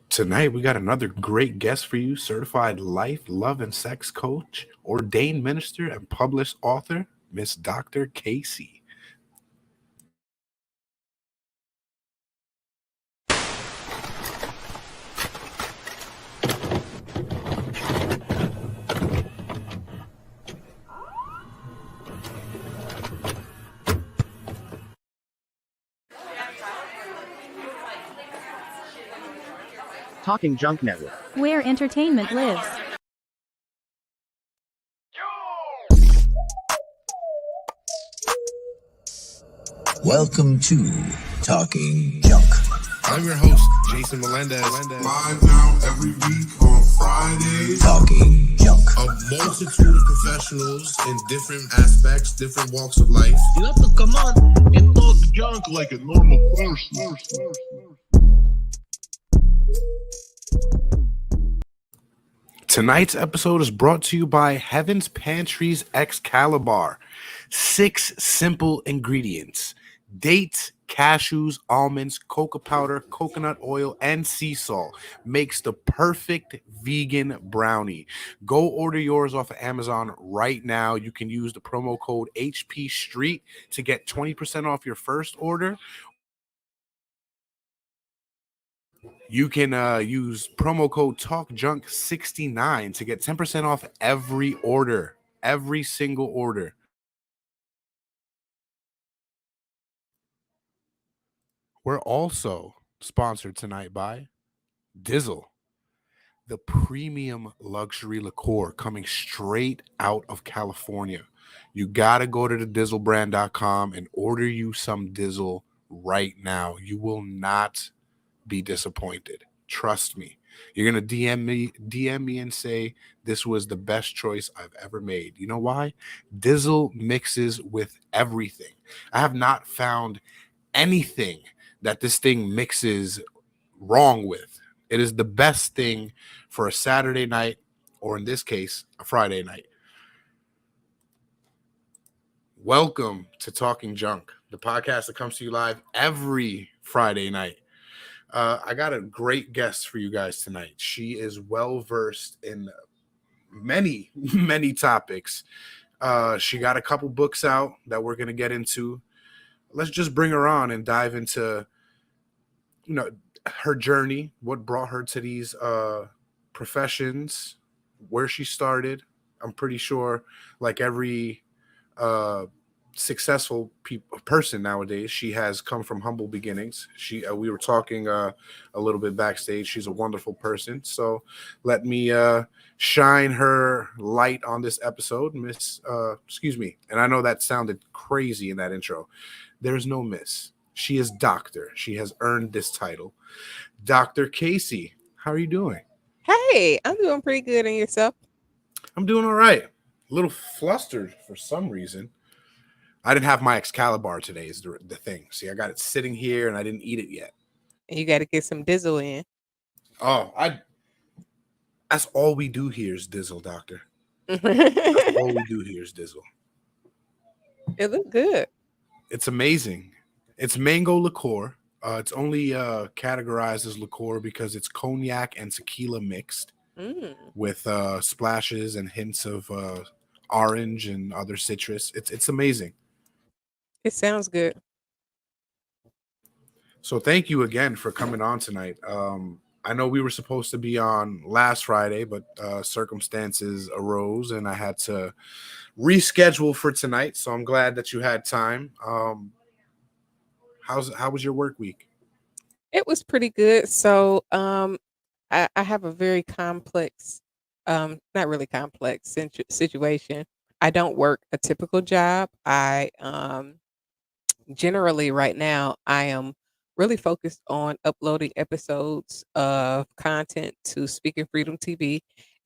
Tonight, we got another great guest for you, certified life, love, and sex coach, ordained minister, and published author, Miss Dr. Kaci. Talking Junk Network, where entertainment lives. Welcome to Talking Junk. I'm your host, Jason Melendez. Live now every week on Fridays. Talking Junk. A multitude of professionals in different aspects, different walks of life. You have to come on and talk junk like a normal person. Tonight's episode is brought to you by Heaven's Pantry's Excalibur. 6 simple ingredients: dates, cashews, almonds, cocoa powder, coconut oil, and sea salt makes the perfect vegan brownie. Go order yours off of Amazon right now. You can use the promo code HP Street to get 20% off your first order. You can use promo code TalkJunk69 to get 10% off every order, every single order. We're also sponsored tonight by Dizzle, the premium luxury liqueur coming straight out of California. You got to go to the dizzlebrand.com and order you some Dizzle right now. You will not be disappointed. Trust me. You're going to DM me and say this was the best choice I've ever made. You know why? Dizzle mixes with everything. I have not found anything that this thing mixes wrong with. It is the best thing for a Saturday night, or in this case, a Friday night. Welcome to Talking Junk, the podcast that comes to you live every Friday night. I got a great guest for you guys tonight. She is well-versed in many, many topics. She got a couple books out that we're going to get into. Let's just bring her on and dive into, her journey, what brought her to these professions, where she started. I'm pretty sure, like every successful person nowadays, she has come from humble beginnings. We were talking a little bit backstage. She's a wonderful person. So let me shine her light on this episode, Miss. Excuse me, and I know that sounded crazy in that intro. There's no miss. She is Doctor. She has earned this title. Dr. Kaci, how are you doing? Hey, I'm doing pretty good. And yourself? I'm doing all right. A little flustered for some reason. I didn't have my Excalibur today is the thing. See, I got it sitting here and I didn't eat it yet. You got to get some Dizzle in. Oh, that's all we do here is Dizzle, Doctor. That's all we do here is Dizzle. It looked good. It's amazing. It's mango liqueur. It's only categorized as liqueur because it's cognac and tequila mixed with splashes and hints of orange and other citrus. It's amazing. It sounds good. So thank you again for coming on tonight. I know we were supposed to be on last Friday, but circumstances arose and I had to reschedule for tonight. So I'm glad that you had time. How was your work week? It was pretty good. So I have a very complex, not really complex situation. I don't work a typical job. I generally right now I am really focused on uploading episodes of content to Speaking Freedom TV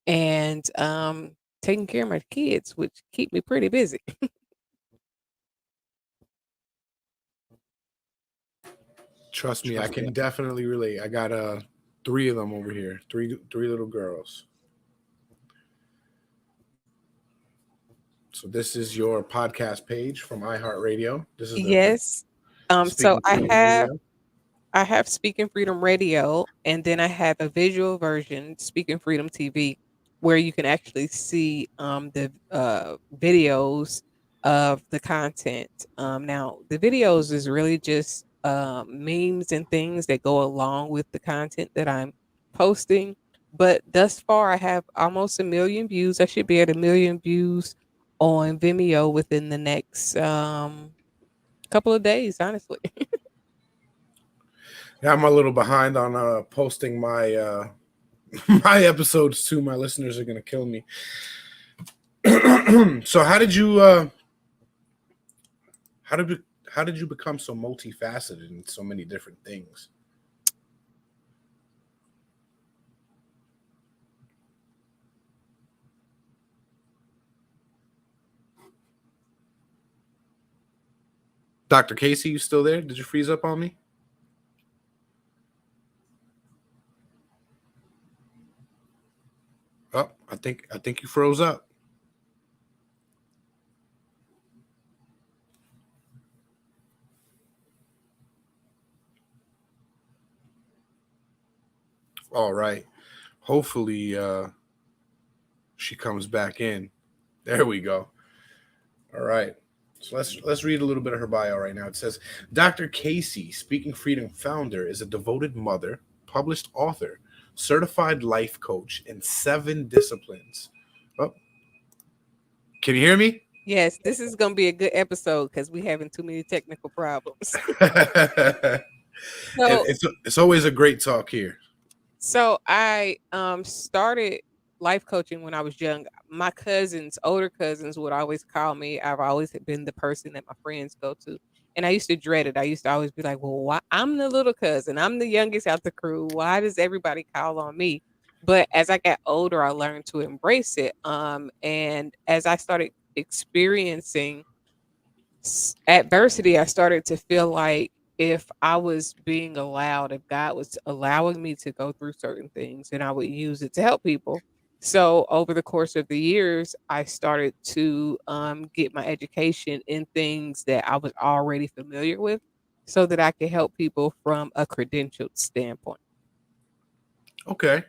and taking care of my kids, which keep me pretty busy. Trust me, I can definitely relate. I got 3 of them over here, three little girls. So this is your podcast page from Iheartradio. This is Yes. So I I have Speaking Freedom Radio, and then I have a visual version, Speaking Freedom TV, where you can actually see the videos of the content. Now, the videos is really just memes and things that go along with the content that I'm posting. But thus far, I have almost 1 million views. I should be at 1 million views on Vimeo within the next couple of days, honestly. Yeah, I'm a little behind on posting my my episodes too. My listeners are gonna kill me. So how did how did you become so multifaceted in so many different things? Dr. Casey, you still there? Did you freeze up on me? Oh, I think you froze up. All right. Hopefully she comes back in. There we go. All right. So let's read a little bit of her bio right now. It says Dr. Casey, Speaking Freedom founder, is a devoted mother, published author, certified life coach in 7 disciplines. Oh, can you hear me? Yes, this is gonna be a good episode because we having too many technical problems. So, It's always a great talk here. so I started life coaching when I was young. My cousins, older cousins, would always call me. I've always been the person that my friends go to, and I used to dread it. I used to always be like, "Well, why? I'm the little cousin. I'm the youngest out the crew. Why does everybody call on me?" But as I got older, I learned to embrace it. And as I started experiencing adversity, I started to feel like if I was being allowed, if God was allowing me to go through certain things, then I would use it to help people. So over the course of the years, I started to get my education in things that I was already familiar with so that I could help people from a credentialed standpoint. Okay.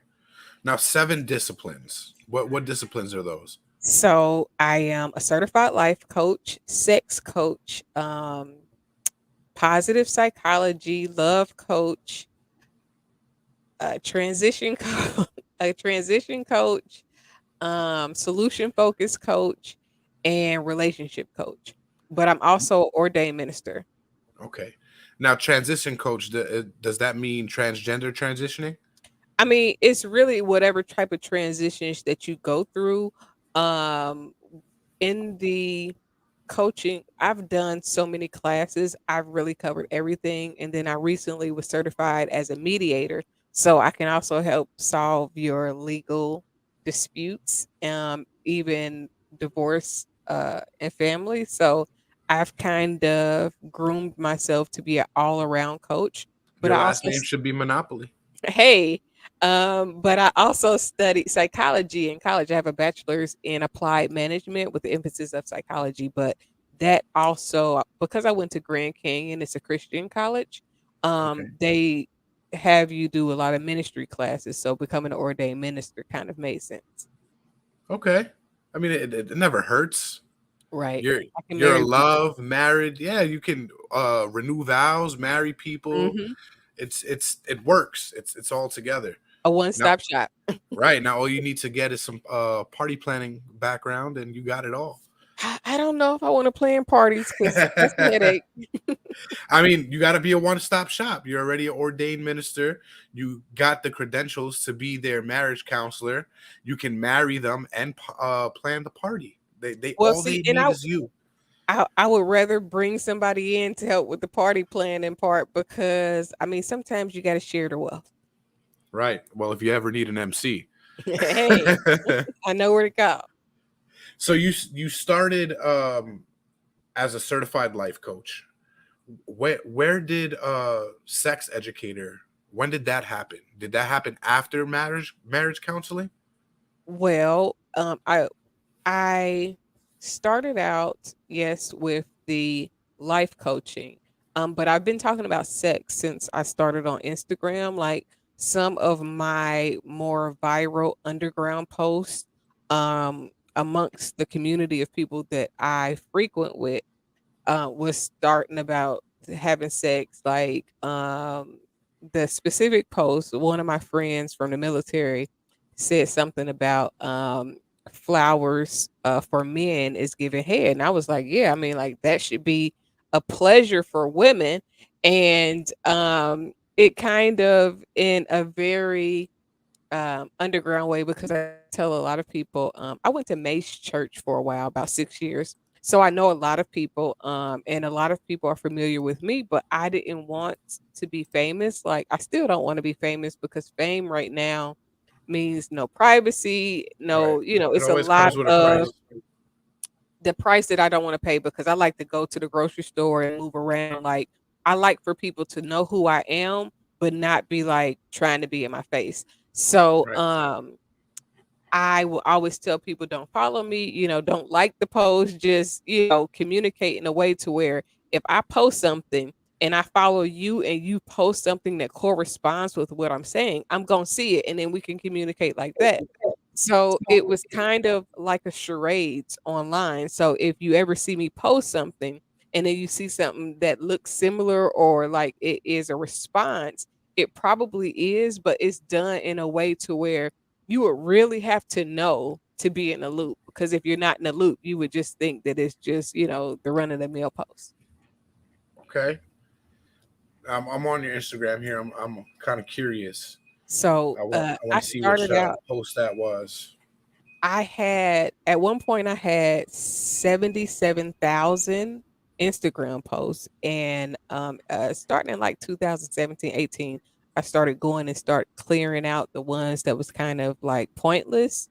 Now 7 disciplines. What disciplines are those? So I am a certified life coach, sex coach, positive psychology, love coach, a transition a transition coach, solution focused coach, and relationship coach. But I'm also an ordained minister. Okay. Now transition coach, does that mean transgender transitioning? I mean, it's really whatever type of transitions that you go through. Um, in the coaching, I've done so many classes. I've really covered everything. And then I recently was certified as a mediator. So I can also help solve your legal disputes, even divorce and family. So I've kind of groomed myself to be an all around coach. But Your I last also name should be Monopoly. hey, but I also studied psychology in college. I have a bachelor's in applied management with the emphasis of psychology, but that also because I went to Grand Canyon, it's a Christian college. Okay. They have you do a lot of ministry classes, so becoming an ordained minister kind of made sense. Okay. I mean, it never hurts. Right. You're I can you're marry a love married. Yeah, you can renew vows, marry people. hmm It works. It's all together. a Now, one-stop shop. right now, all you need to get is some party planning background, and you got it all. I don't know if I want to plan parties because that's a headache. I mean, you got to be a one-stop shop. You're already an ordained minister. You got the credentials to be their marriage counselor. You can marry them and plan the party. They Well, all see, they and need is you. I would rather bring somebody in to help with the party planning part because I mean sometimes you got to share the wealth. Right. Well, if you ever need an MC. Hey, I know where to go. So you started as a certified life coach. Where did sex educator, when did that happen? Did that happen after marriage counseling? Well, I started out yes with the life coaching. But I've been talking about sex since I started on Instagram. Like some of my more viral underground posts amongst the community of people that I frequent with was starting about having sex. Like the specific post, one of my friends from the military said something about flowers for men is giving head. And I was like, yeah, I mean, like that should be a pleasure for women. And it kind of in a very underground way because I tell a lot of people. I went to Mace Church for a while, about 6 years. So I know a lot of people, and a lot of people are familiar with me, but I didn't want to be famous. Like I still don't want to be famous because fame right now means no privacy, Right. no, It it's a always lot comes with a of price. the price that I don't want to pay because I like to go to the grocery store and move around. Like I like for people to know who I am, but not be like trying to be in my face. So Right. I will always tell people don't follow me, don't like the post, just, communicate in a way to where if I post something and I follow you and you post something that corresponds with what I'm saying, I'm going to see it and then we can communicate like that. So it was kind of like a charades online. So if you ever see me post something and then you see something that looks similar or like it is a response, it probably is, but it's done in a way to where you would really have to know to be in the loop. Because if you're not in the loop, you would just think that it's just, the run of the mill post. Okay. I'm on your Instagram here. I'm kind of curious. So I want I to see which started out post that was. I had at one point I had 77,000 Instagram posts and starting in like 2017, 18, I started going and start clearing out the ones that was kind of like pointless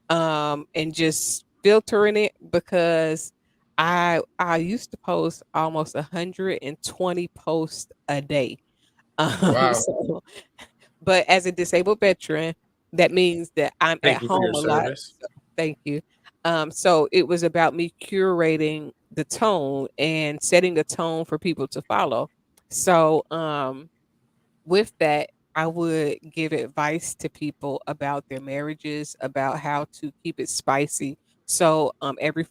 and just filtering it because I used to post almost 120 posts a day. Wow. So but as a disabled veteran, that means that I'm at Thank you for your home a lot. service. So thank you. So it was about me curating the tone and setting a tone for people to follow. So with that, I would give advice to people about their marriages, about how to keep it spicy. So every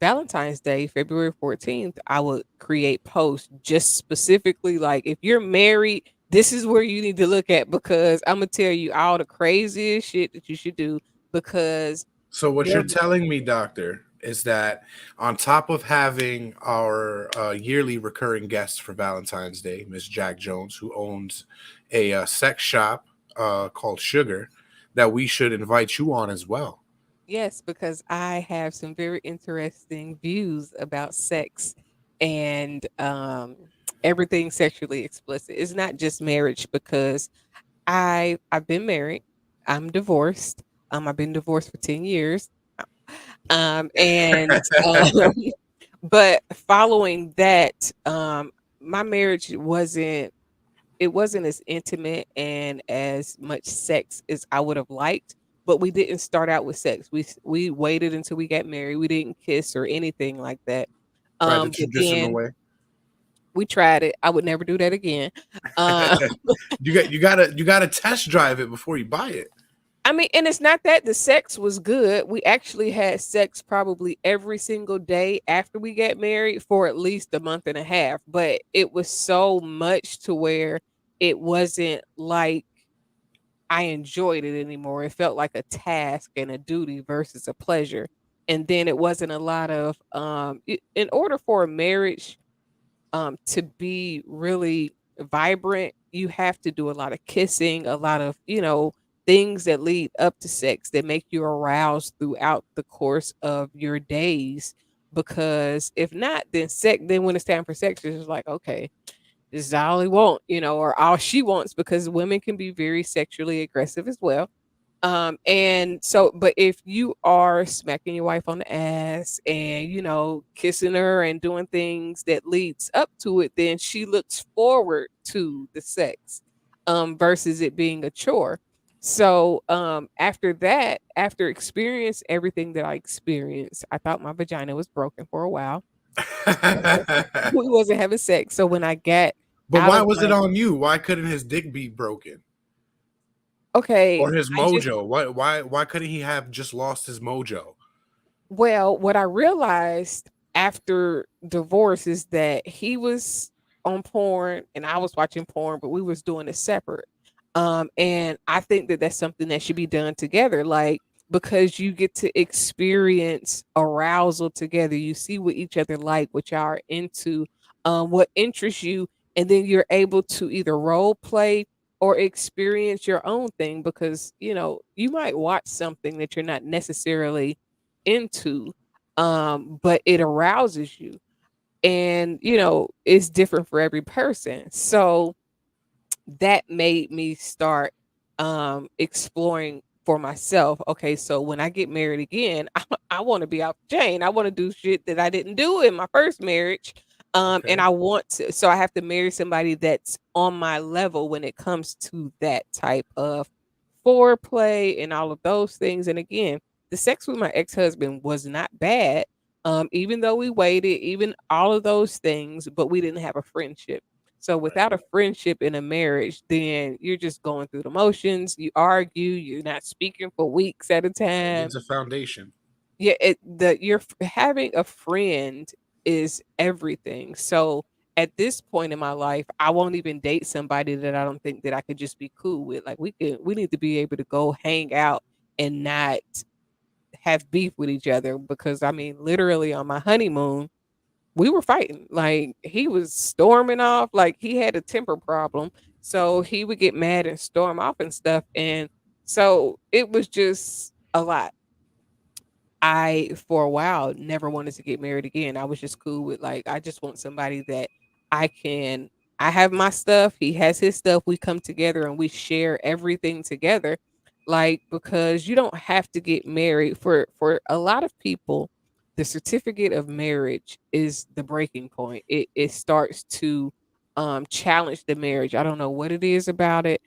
Valentine's Day, February 14th, I would create posts just specifically like if you're married, this is where you need to look at because I'm gonna tell you all the craziest shit that you should do because So what there you're telling me, doctor, is that on top of having our yearly recurring guest for Valentine's Day, Miss Jack Jones, who owns a sex shop called Sugar, that we should invite you on as well. yes, because I have some very interesting views about sex and everything sexually explicit. It's not just marriage because I've been married. I'm divorced. I've been divorced for 10 years. And but following that, my marriage wasn't as intimate and as much sex as I would have liked. But we didn't start out with sex. We waited until we got married. We didn't kiss or anything like that. Right, the But traditional then way. we tried it. I would never do that again. Uh, You gotta test drive it before you buy it. I mean, and it's not that the sex was good. We actually had sex probably every single day after we got married for at least a month and a half, but it was so much to where it wasn't like I enjoyed it anymore. It felt like a task and a duty versus a pleasure. And then it wasn't a lot of in order for a marriage to be really vibrant, you have to do a lot of kissing, a lot of, things that lead up to sex that make you aroused throughout the course of your days. Because if not, then when it's time for sex, it's just like, okay, this is all he want, or all she wants, because women can be very sexually aggressive as well. And so, but if you are smacking your wife on the ass and, kissing her and doing things that leads up to it, then she looks forward to the sex, versus it being a chore. So, after that, after experience everything that I experienced, I thought my vagina was broken for a while. We wasn't having sex. So when I got But out why of was it my on you? Why couldn't his dick be broken okay, or his I just mojo? Why couldn't he have just lost his mojo? well, what I realized after divorce is that he was on porn and I was watching porn, but we was doing it separate. And I think that that's something that should be done together, like because you get to experience arousal together. You see what each other like, what y'all are into, what interests you, and then you're able to either role play or experience your own thing because you might watch something that you're not necessarily into, but it arouses you, and it's different for every person. So that made me start exploring for myself. Okay, so when I get married again, I want to be out the chain. I want to do shit that I didn't do in my first marriage. And Okay. I want to, so I have to marry somebody that's on my level when it comes to that type of foreplay and all of those things. And again, the sex with my ex-husband was not bad. Even though we waited, even all of those things, but we didn't have a friendship. So Right. without a friendship in a marriage, then you're just going through the motions. You argue. You're not speaking for weeks at a It time. needs a foundation. Yeah, having a friend is everything. So at this point in my life, I won't even date somebody that I don't think that I could just be cool with. Like we need to be able to go hang out and not have beef with each other because I mean, literally on my honeymoon, we were fighting. Like he was storming off, like he had a temper problem. So he would get mad and storm off and stuff. And so it was just a lot. I, for a while, never wanted to get married again. I was just cool with like, I just want somebody that I can, I have my stuff, he has his stuff. We come together and we share everything together. Like, because you don't have to get married for a lot of people. The certificate of marriage is the breaking point. It starts to challenge the marriage. I don't know what it is about it,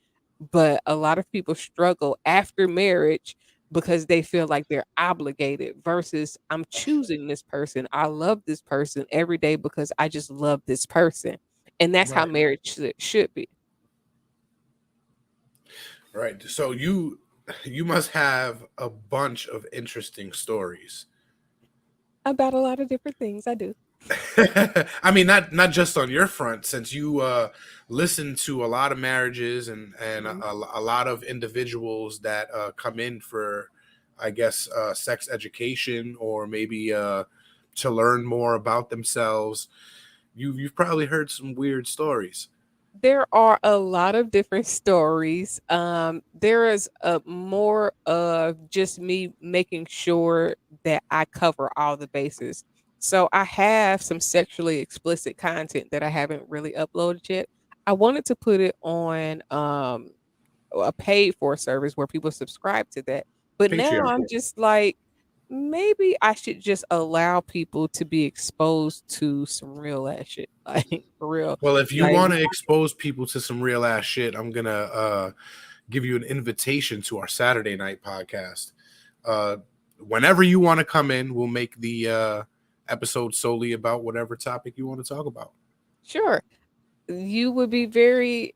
but a lot of people struggle after marriage because they feel like they're obligated versus I'm choosing this person. I love this person every day because I just love this person. And that's how Right. marriage should be. Right. So you must have a bunch of interesting stories. About a lot of different things I do. I mean, not just on your front, since you listen to a lot of marriages and Mhm. a lot of individuals that come in for, I guess, sex education or maybe to learn more about themselves. You've probably heard some weird stories. There are a lot of different stories. There is a more of just me making sure that I cover all the bases. So I have some sexually explicit content that I haven't really uploaded yet. I wanted to put it on a paid for service where people subscribe to that. But now Patreon. I'm just like, maybe I should just allow people to be exposed to some real ass shit. Like for real. Well, if you Like want to expose people to some real ass shit, I'm gonna give you an invitation to our Saturday night podcast. Uh, Whenever you want to come in, we'll make the episode solely about whatever topic you want to talk about. sure. You would be very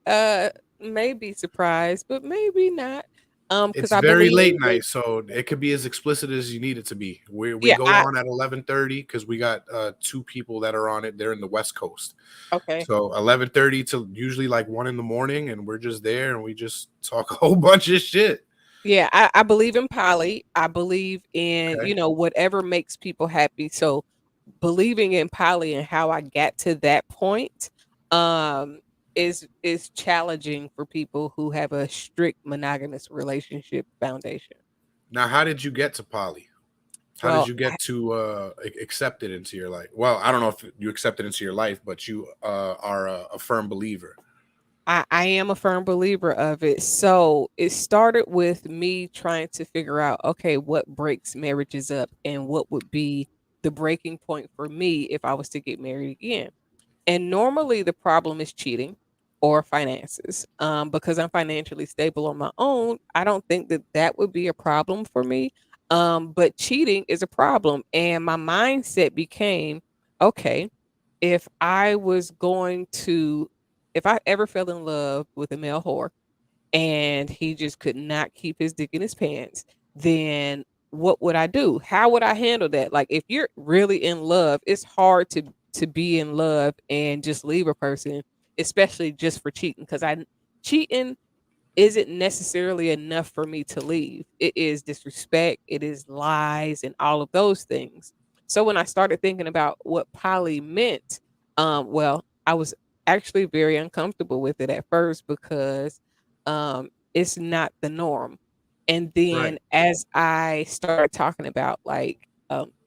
maybe surprised, but maybe not. Because It's I very believe late in night, so it could be as explicit as you need it to be. We yeah, go I on at 11:30 because we got two people that are on it. They're in the West Coast, okay. so 11:30 to usually like 1 in the morning, and we're just there and we just talk a whole bunch of shit. Yeah, I believe in poly. I believe in, Okay. whatever makes people happy. So believing in poly and how I got to that point um is challenging for people who have a strict monogamous relationship foundation. Now, how did you get to poly? How did Well, you get to accept it into your life? Well, I don't know if you accept it into your life, but you are a firm believer. I am a firm believer of it. So it started with me trying to figure out, okay, what breaks marriages up and what would be the breaking point for me if I was to get married again. And normally the problem is cheating or finances. Because I'm financially stable on my own, I don't think that that would be a problem for me. But cheating is a problem. And my mindset became, okay, if I was going to, if I ever fell in love with a male whore and he just could not keep his dick in his pants, then what would I do? How would I handle that? Like if you're really in love, it's hard to be in love and just leave a person, especially just for cheating. Because I cheating isn't necessarily enough for me to leave. It is disrespect, it is lies, and all of those things. So when I started thinking about what poly meant, well, I was actually very uncomfortable with it at first because it's not the norm. And then Right. as I started talking about like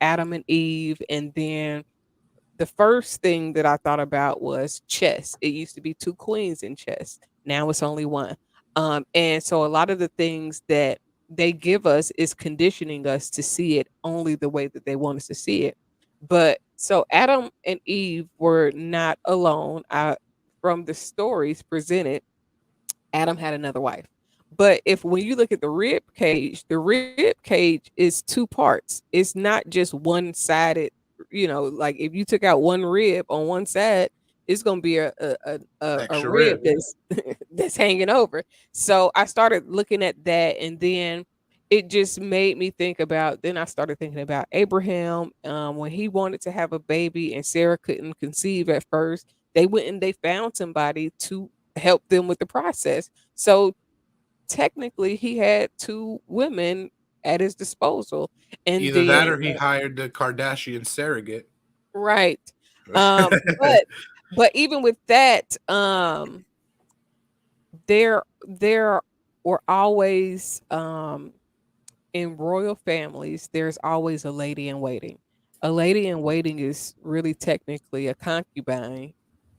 Adam and Eve, and then the first thing that I thought about was chess. It used to be two queens in chess. Now it's only one. And so a lot of the things that they give us is conditioning us to see it only the way that they want us to see it. But so Adam and Eve were not alone. From the stories presented, Adam had another wife. But if when you look at the rib cage is two parts. It's not just one sided. Like if you took out one rib on one side, it's gonna be a Extra rib rib. that's that's hanging over. So I started looking at that, and then it just made me think about. Then I started thinking about Abraham when he wanted to have a baby, and Sarah couldn't conceive at first. They went and they found somebody to help them with the process. So technically, he had two women at his disposal, and Either that then or he hired the Kardashian surrogate. right. But even with that, there were always in royal families, there's always a lady in waiting. A lady in waiting is really technically a concubine,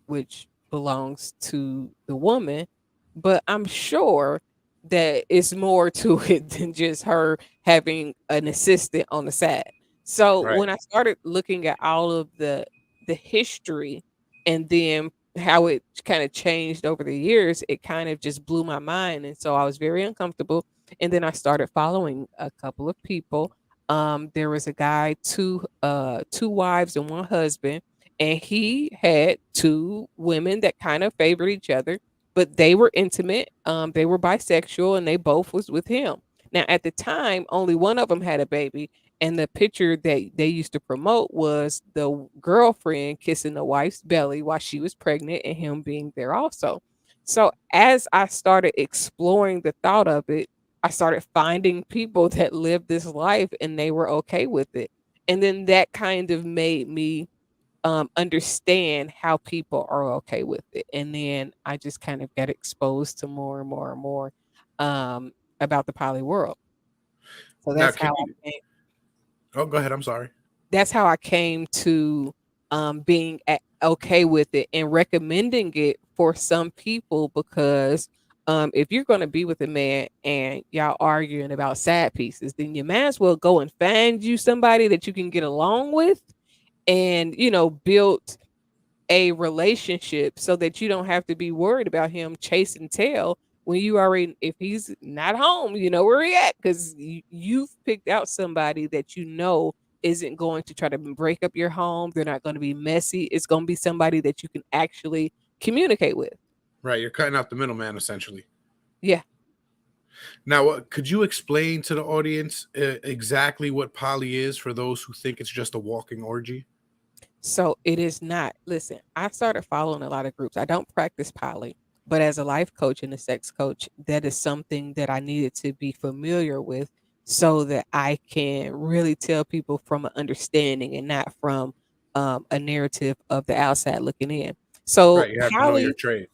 which belongs to the woman, but I'm sure that it's more to it than just her having an assistant on the side. So Right. when I started looking at all of the history and then how it kind of changed over the years, it kind of just blew my mind. And so I was very uncomfortable, and then I started following a couple of people. There was a guy, two wives and one husband, and he had two women that kind of favored each other, but they were intimate. They were bisexual, and they both was with him. Now, at the time, only one of them had a baby, and the picture that they used to promote was the girlfriend kissing the wife's belly while she was pregnant, and him being there also. So, as I started exploring the thought of it, I started finding people that lived this life and they were okay with it. And then that kind of made me understand how people are okay with it. And then I just kind of got exposed to more and more and more um, about the poly world. So Now, can you? came, Oh, go ahead. I'm sorry. that's how I came to being okay with it and recommending it for some people because if you're going to be with a man and y'all arguing about side pieces, then you might as well go and find you somebody that you can get along with and build a relationship so that you don't have to be worried about him chasing tail when you already, if he's not home, you know where he at because you've picked out somebody that isn't going to try to break up your home. They're not going to be messy. It's going to be somebody that you can actually communicate with. Right. You're cutting out the middleman, essentially. Yeah. Now, could you explain to the audience exactly what poly is for those who think it's just a walking orgy? So it is not. Listen, I started following a lot of groups. I don't practice poly, but as a life coach and a sex coach, that is something that I needed to be familiar with so that I can really tell people from an understanding and not from a narrative of the outside looking in. So Right. You have to know your poly, trade.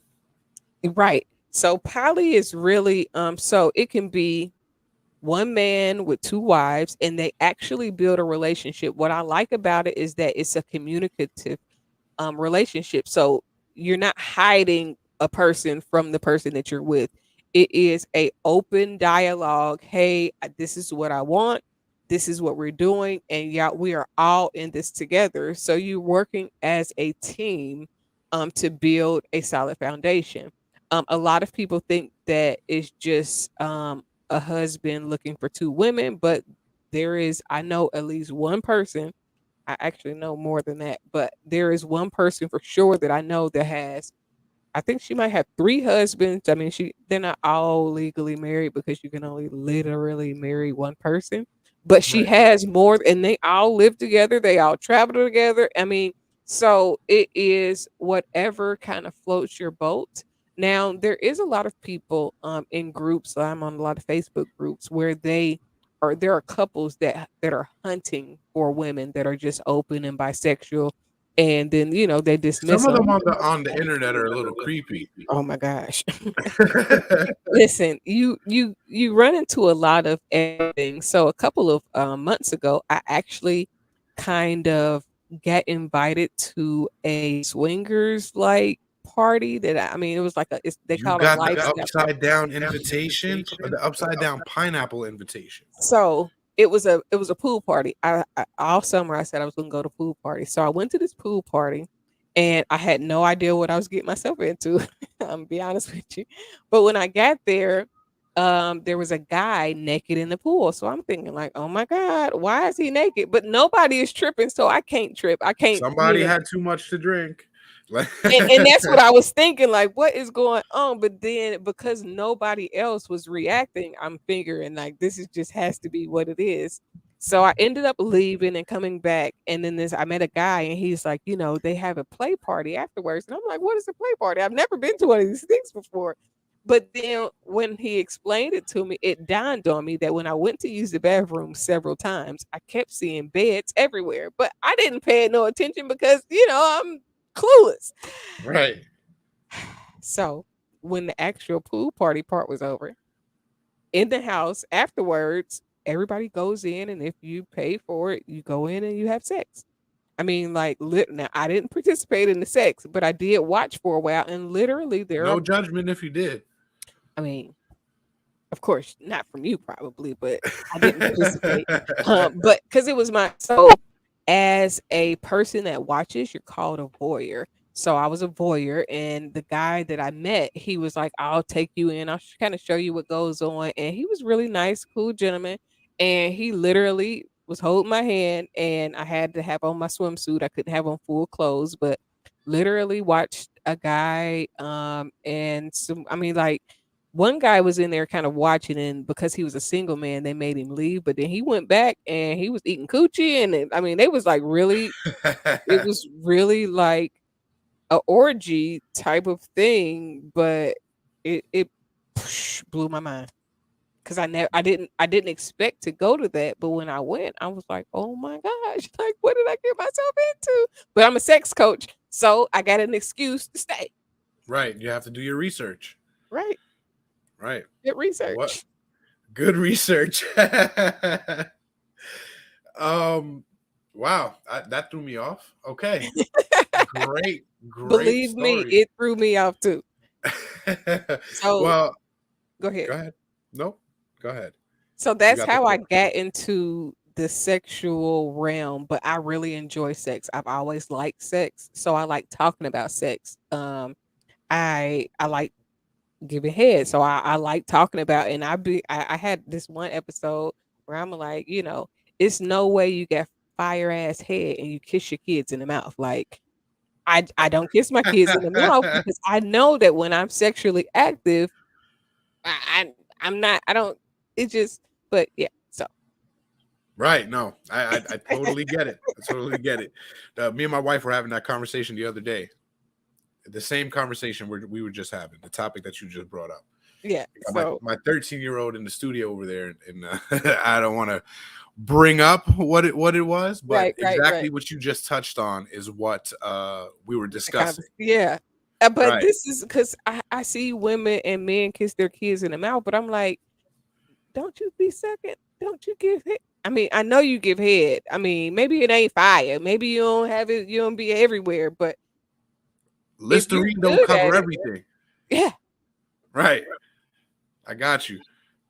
right. So poly is really so it can be one man with two wives and they actually build a relationship. What I like about it is that it's a communicative relationship. So you're not hiding a person from the person that you're with. It is a open dialogue. Hey, this is what I want. This is what we're doing, and yeah, we are all in this together. So you're working as a team to build a solid foundation. A lot of people think that it's just a husband looking for two women, but I know at least one person I actually know more than that, but there is one person for sure that I know that has. I think she might have 3 husbands. I mean, they're not all legally married because you can only literally marry one person. But she Right. has more, and they all live together. They all travel together. I mean, so it is whatever kind of floats your boat. Now, there is a lot of people in groups. I'm on a lot of Facebook groups where there are couples that are hunting for women that are just open and bisexual, and then they dismiss Some of them. them on the internet are a little creepy. Oh my gosh. Listen, you run into a lot of everything. So a couple of months ago, I actually kind of got invited to a swingers like party that I mean it was like they You call it a got the lifestyle party. upside down invitation, or the upside down pineapple invitation. So it was a pool party. I all summer I said I was gonna go to pool party. So I went to this pool party and I had no idea what I was getting myself into. I'm gonna be honest with you. But when I got there was a guy naked in the pool. So I'm thinking like, oh my God, why is he naked? But nobody is tripping, so I can't trip. I can't, Somebody had too much to drink. and that's what I was thinking, like, what is going on? But then because nobody else was reacting, I'm figuring like this is just has to be what it is. So I ended up leaving and coming back. And then I met a guy and he's like, they have a play party afterwards. And I'm like, what is a play party? I've never been to one of these things before. But then when he explained it to me, it dawned on me that when I went to use the bathroom several times, I kept seeing beds everywhere. But I didn't pay no attention because, I'm clueless. Right. So when the actual pool party part was over, in the house afterwards, everybody goes in, and if you pay for it, you go in and you have sex. I mean, like, now I didn't participate in the sex, but I did watch for a while, and literally there No are. judgment if you did. I mean, of course, not from you probably, but I didn't participate. But because it was as a person that watches, you're called a voyeur. So I was a voyeur, and the guy that I met, he was like, "I'll take you in. I'll kind of show you what goes on." And he was really nice, cool gentleman. And he literally was holding my hand, and I had to have on my swimsuit. I couldn't have on full clothes, but literally watched a guy, and some. I mean, like one guy was in there kind of watching, and because he was a single man, they made him leave. But then he went back and he was eating coochie, and I mean, they was like really, it was really like a orgy type of thing, but it blew my mind because I didn't expect to go to that, but when I went, I was like, oh my gosh, like what did I get myself into? But I'm a sex coach, so I got an excuse to stay. Right. You have to do your research. Right, Right. good research. What? Good research. Wow, that threw me off. Okay. Great Believe me, story. it threw me off too. So Well, go ahead. go ahead. Nope. Go ahead. So You that's got the how I floor. got into the sexual realm, but I really enjoy sex. I've always liked sex, so I like talking about sex. I like giving head, so I like talking about. And I had this one episode where I'm like, it's no way you get fire ass head and you kiss your kids in the mouth. Like I don't kiss my kids in the mouth because I know that when I'm sexually active, I'm not. I don't. It just. But yeah. So Right. No, I totally get it. I totally get it. Me and my wife were having that conversation the other day. The same conversation we were just having. The topic that you just brought up. yeah. I got So my 13-year-old in the studio over there, and I don't want to bring up what it was, but right. exactly what you just touched on is what we were discussing. Yeah. But Right. this is because I see women and men kiss their kids in the mouth, but I'm like, don't you be second? Don't you give head? I mean, I know you give head. I mean, maybe it ain't fire. Maybe you don't have it. You don't be everywhere. But if you're Listerine don't good at cover it, everything. yeah, Right. I got you.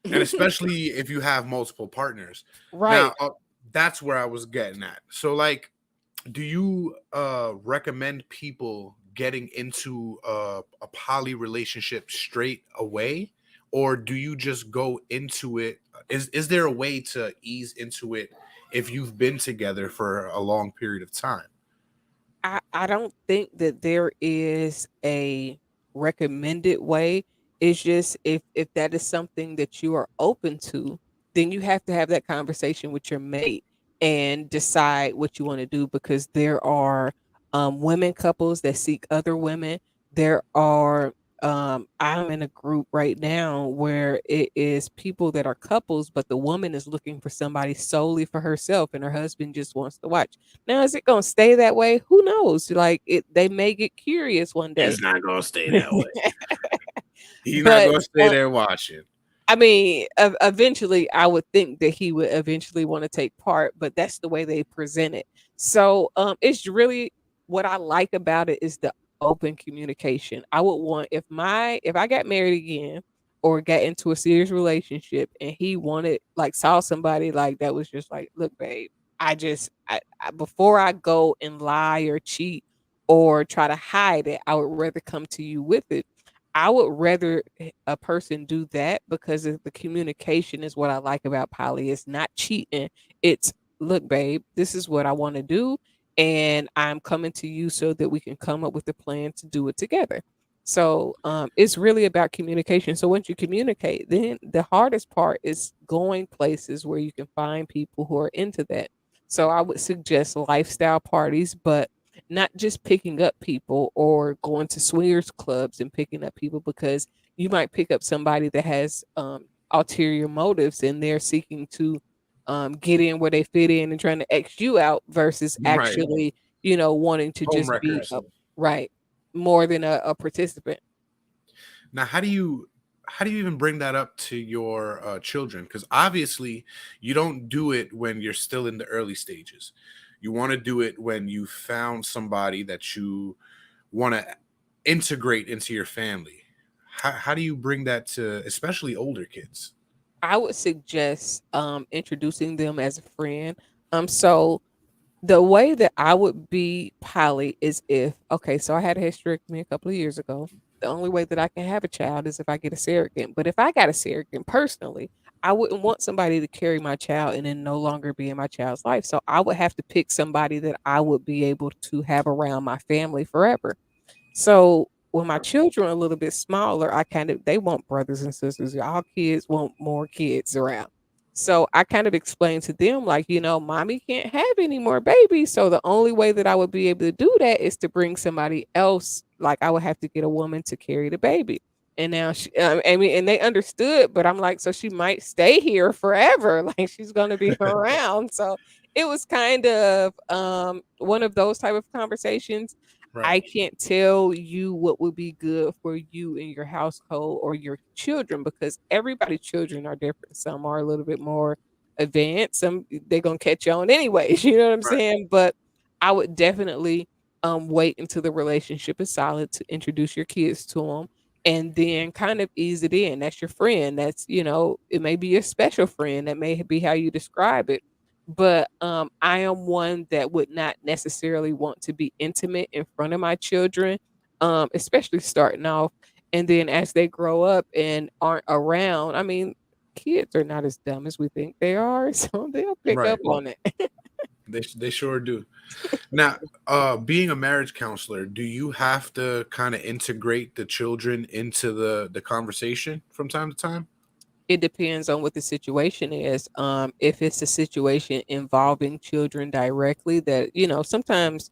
And especially if you have multiple partners. right. Now, that's where I was getting at. So, like, do you recommend people getting into a poly relationship straight away, or do you just go into it? Is there a way to ease into it if you've been together for a long period of time. I don't think that there is a recommended way. It's just if that is something that you are open to, then you have to have that conversation with your mate and decide what you want to do, because there are women couples that seek other women. There are I'm in a group right now where it is people that are couples, but the woman is looking for somebody solely for herself and her husband just wants to watch. Now, is it gonna stay that way? Who knows? Like they may get curious one day. It's not gonna stay that way. He's not But gonna stay there watching. I mean, eventually, I would think that he would eventually want to take part, but that's the way they present it. So, it's really what I like about it is the open communication. I would want, if I got married again or got into a serious relationship and he wanted, like, saw somebody like that was just like, look, babe, before I go and lie or cheat or try to hide it, I would rather come to you with it. I would rather a person do that, because of the communication is what I like about poly. It's not cheating. It's, look, babe, this is what I want to do, and I'm coming to you so that we can come up with a plan to do it together. So it's really about communication. So once you communicate, then the hardest part is going places where you can find people who are into that. So I would suggest lifestyle parties, but not just picking up people or going to swingers clubs and picking up people, because you might pick up somebody that has ulterior motives and they're seeking to get in where they fit in and trying to X you out versus Right. actually, wanting to Home just be wreckers. right, more than a participant. Now, how do you even bring that up to your children? Because obviously, you don't do it when you're still in the early stages. You want to do it when you found somebody that you want to integrate into your family. How do you bring that to especially older kids? I would suggest introducing them as a friend. So the way that I would be poly is if, okay, so I had a hysterectomy a couple of years ago. The only way that I can have a child is if I get a surrogate. But if I got a surrogate personally, I wouldn't want somebody to carry my child and then no longer be in my child's life. So I would have to pick somebody that I would be able to have around my family forever. So when my children are a little bit smaller, they want brothers and sisters. All kids want more kids around. So I kind of explained to them, like, mommy can't have any more babies. So the only way that I would be able to do that is to bring somebody else. Like I would have to get a woman to carry the baby. And now I mean, and they understood, but I'm like, so she might stay here forever. Like she's going to be around. So it was kind of one of those type of conversations. Right. I can't tell you what would be good for you and your household or your children, because everybody's children are different. Some are a little bit more advanced. Some they're gonna catch on anyways. You know what I'm Right. saying? But I would definitely wait until the relationship is solid to introduce your kids to them, and then kind of ease it in. That's your friend. That's it may be a special friend. That may be how you describe it, but I am one that would not necessarily want to be intimate in front of my children, especially starting off. And then as they grow up and aren't around, I mean, kids are not as dumb as we think they are, so they'll pick Right. up on it. They sure do. Now, being a marriage counselor, do you have to kind of integrate the children into the conversation from time to time? It depends on what the situation is. If it's a situation involving children directly, that sometimes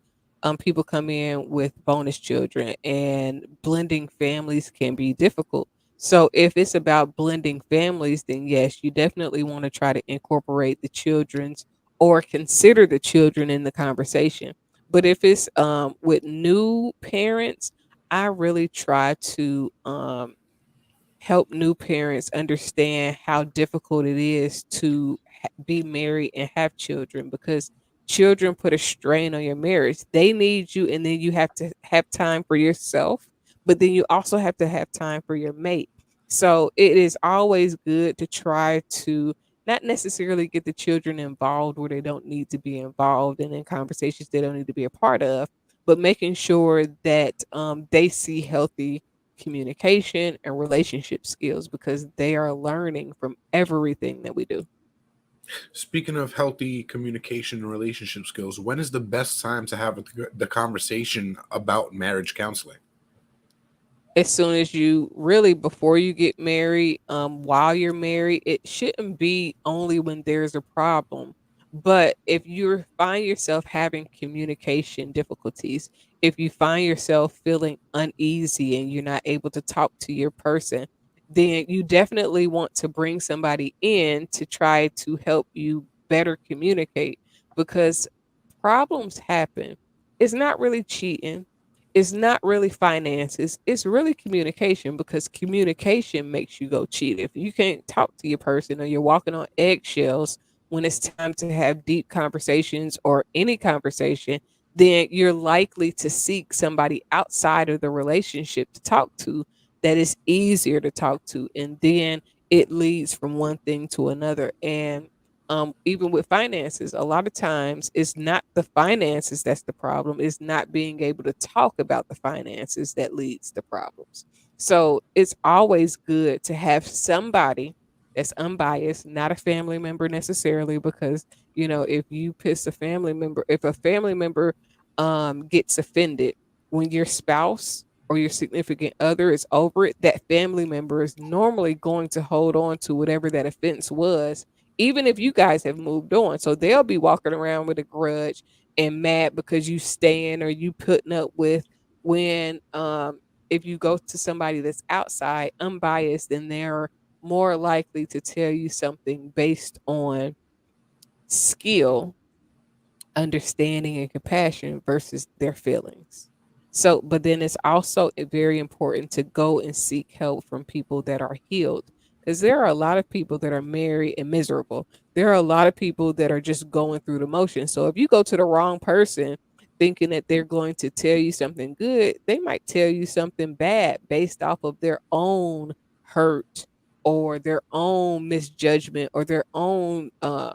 people come in with bonus children, and blending families can be difficult. So if it's about blending families, then yes, you definitely want to try to incorporate the children's or consider the children in the conversation. But if it's with new parents, I really try to help new parents understand how difficult it is to be married and have children, because children put a strain on your marriage. They need you, and then you have to have time for yourself, but then you also have to have time for your mate. So it is always good to try to not necessarily get the children involved where they don't need to be involved and in conversations they don't need to be a part of, but making sure that they see healthy communication and relationship skills, because they are learning from everything that we do. Speaking of healthy communication and relationship skills, when is the best time to have the conversation about marriage counseling? As soon as you really before you get married, while you're married, it shouldn't be only when there's a problem. But if you find yourself having communication difficulties, if you find yourself feeling uneasy and you're not able to talk to your person, then you definitely want to bring somebody in to try to help you better communicate because problems happen. It's not really cheating, it's not really finances, it's really communication because communication makes you go cheat. If you can't talk to your person or you're walking on eggshells when it's time to have deep conversations or any conversation, then you're likely to seek somebody outside of the relationship to talk to that is easier to talk to. And then it leads from one thing to another. And even with finances, a lot of times it's not the finances that's the problem. It's not being able to talk about the finances that leads to problems. So it's always good to have somebody that's unbiased, not a family member necessarily, because if you piss a family member, if a family member gets offended when your spouse or your significant other is over it, that family member is normally going to hold on to whatever that offense was even if you guys have moved on. So they'll be walking around with a grudge and mad because you staying or you putting up with when if you go to somebody that's outside, unbiased, then they're more likely to tell you something based on skill, understanding, and compassion versus their feelings. So, but then it's also very important to go and seek help from people that are healed because there are a lot of people that are married and miserable. There are a lot of people that are just going through the motions. So, if you go to the wrong person thinking that they're going to tell you something good, they might tell you something bad based off of their own hurt or their own misjudgment or their own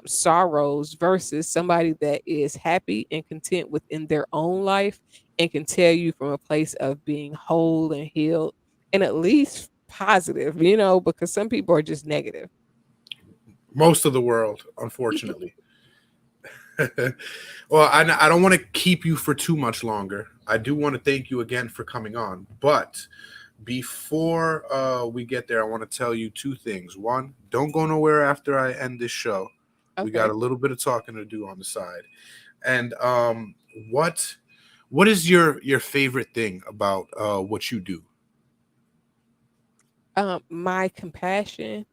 sorrows versus somebody that is happy and content within their own life and can tell you from a place of being whole and healed and at least positive, because some people are just negative. Most of the world, unfortunately. Well, I don't want to keep you for too much longer. I do want to thank you again for coming on. But before we get there, I want to tell you two things. One, don't go nowhere after I end this show. We got Okay. a little bit of talking to do on the side. And what is your favorite thing about what you do? My compassion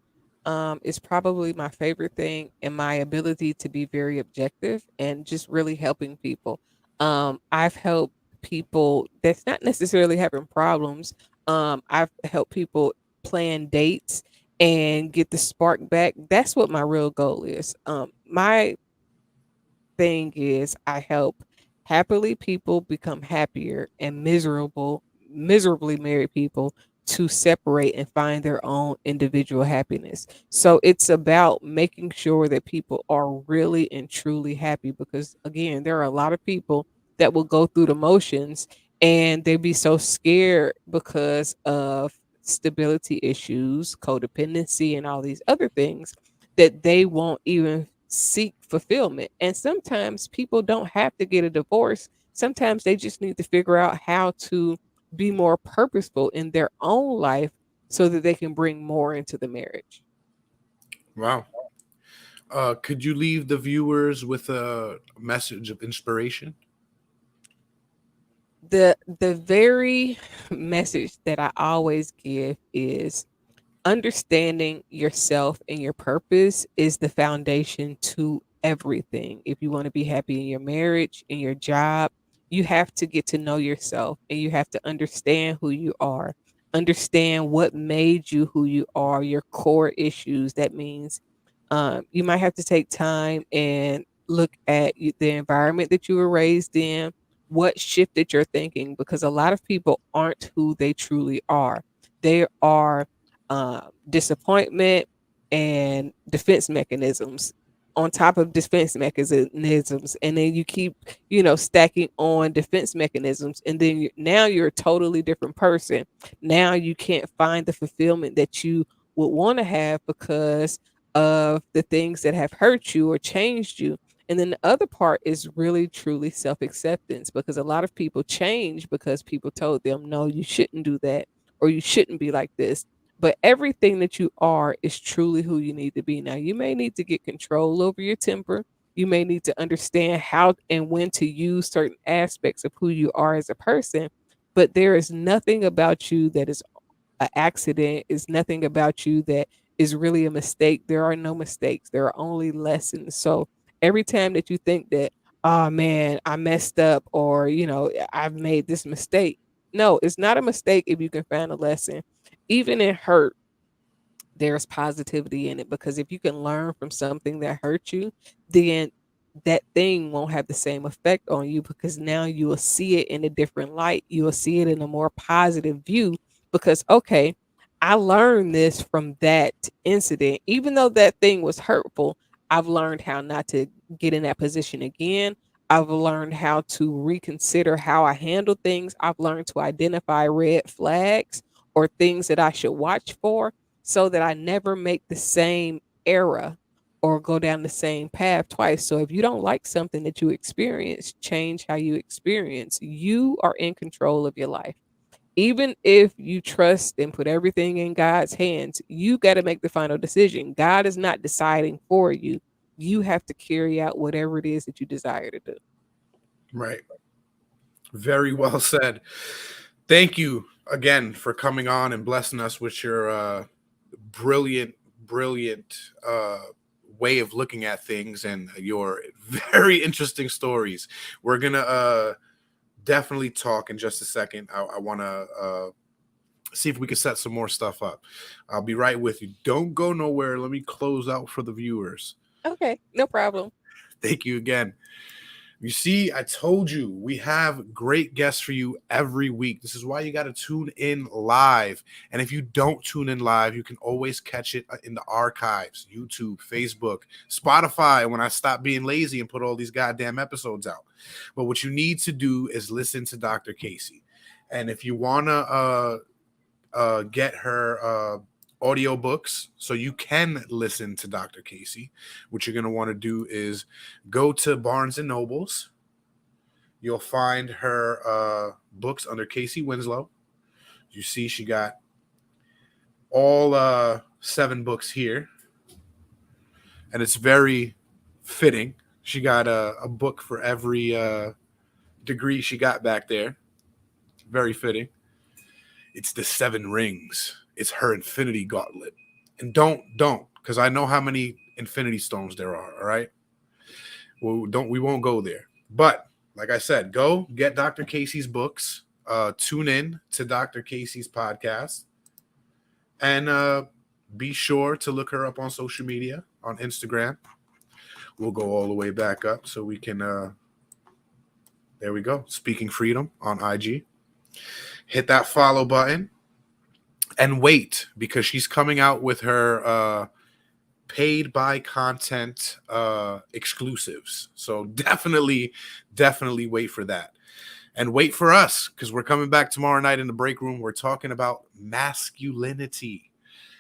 is probably my favorite thing, and my ability to be very objective and just really helping people. I've helped people that's not necessarily having problems. I've helped people plan dates and get the spark back. That's what my real goal is. My thing is I help happily people become happier and miserably married people to separate and find their own individual happiness. So it's about making sure that people are really and truly happy because again, there are a lot of people that will go through the motions and they be so scared because of stability issues, codependency and all these other things that they won't even seek fulfillment. And sometimes people don't have to get a divorce. Sometimes they just need to figure out how to be more purposeful in their own life so that they can bring more into the marriage. Wow. Could you leave the viewers with a message of inspiration? The very message that I always give is understanding yourself and your purpose is the foundation to everything. If you want to be happy in your marriage, in your job, you have to get to know yourself and you have to understand who you are. Understand what made you who you are, your core issues. That means you might have to take time and look at the environment that you were raised in, what shifted your thinking, because a lot of people aren't who they truly are. They are disappointment and defense mechanisms on top of defense mechanisms, and then you keep stacking on defense mechanisms, and then now you're a totally different person. Now you can't find the fulfillment that you would want to have because of the things that have hurt you or changed you. And then the other part is really truly self acceptance, because a lot of people change because people told them, no, you shouldn't do that, or you shouldn't be like this. But everything that you are is truly who you need to be. Now, you may need to get control over your temper. You may need to understand how and when to use certain aspects of who you are as a person. But there is nothing about you that is an accident, is nothing about you that is really a mistake. There are no mistakes, there are only lessons. So every time that you think that, oh man, I messed up, or, I've made this mistake. No, it's not a mistake if you can find a lesson. Even in hurt, there's positivity in it, because if you can learn from something that hurt you, then that thing won't have the same effect on you, because now you will see it in a different light. You will see it in a more positive view, because okay, I learned this from that incident. Even though that thing was hurtful, I've learned how not to get in that position again. I've learned how to reconsider how I handle things. I've learned to identify red flags or things that I should watch for, so that I never make the same error or go down the same path twice. So if you don't like something that you experience, change how you experience. You are in control of your life. Even if you trust and put everything in God's hands, you got to make the final decision. God is not deciding for you. You have to carry out whatever it is that you desire to do. Right. Very well said. Thank you again for coming on and blessing us with your brilliant way of looking at things and your very interesting stories. We're gonna definitely talk in just a second. I want to see if we can set some more stuff up. I'll be right with you. Don't go nowhere. Let me close out for the viewers. Okay, no problem. Thank you again. You see, I told you we have great guests for you every week. This is why you got to tune in live. And if you don't tune in live, you can always catch it in the archives, YouTube, Facebook, Spotify, when I stop being lazy and put all these goddamn episodes out. But what you need to do is listen to Dr. Kaci. And if you want to get her audiobooks so you can listen to Dr. Kaci, what you're going to want to do is go to Barnes and Nobles. You'll find her books under Kaci Winslow. You see she got all 7 books here, and it's very fitting. She got a book for every degree she got back there. Very fitting. It's the 7 rings. It's her infinity gauntlet. And don't, because I know how many infinity stones there are, all right? We won't go there. But like I said, go get Dr. Kaci's books. Tune in to Dr. Kaci's podcast. And be sure to look her up on social media, on Instagram. We'll go all the way back up so we can, there we go, Speaking Freedom on IG. Hit that follow button. And wait, because she's coming out with her paid by content exclusives. So definitely wait for that. And wait for us, because we're coming back tomorrow night in the break room. We're talking about masculinity.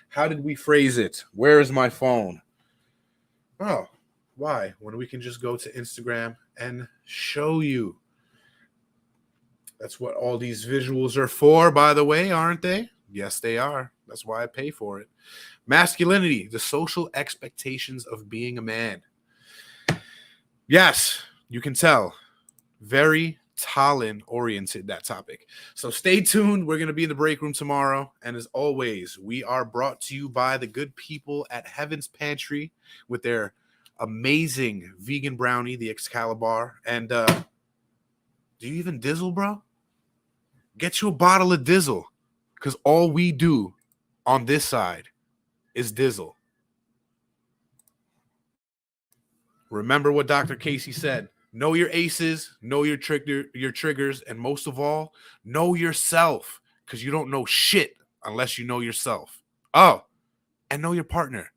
How did we phrase it? Where is my phone? Oh, why? When we can just go to Instagram and show you. That's what all these visuals are for, by the way, aren't they? Yes, they are. That's why I pay for it. Masculinity, the social expectations of being a man. Yes, you can tell. Very Talon-oriented, that topic. So stay tuned. We're going to be in the break room tomorrow. And as always, we are brought to you by the good people at Heaven's Pantry with their amazing vegan brownie, the Excalibur. And do you even dizzle, bro? Get you a bottle of dizzle. Because all we do on this side is dizzle. Remember what Dr. Kaci said. Know your aces, know your triggers, and most of all, know yourself. Because you don't know shit unless you know yourself. Oh, and know your partner.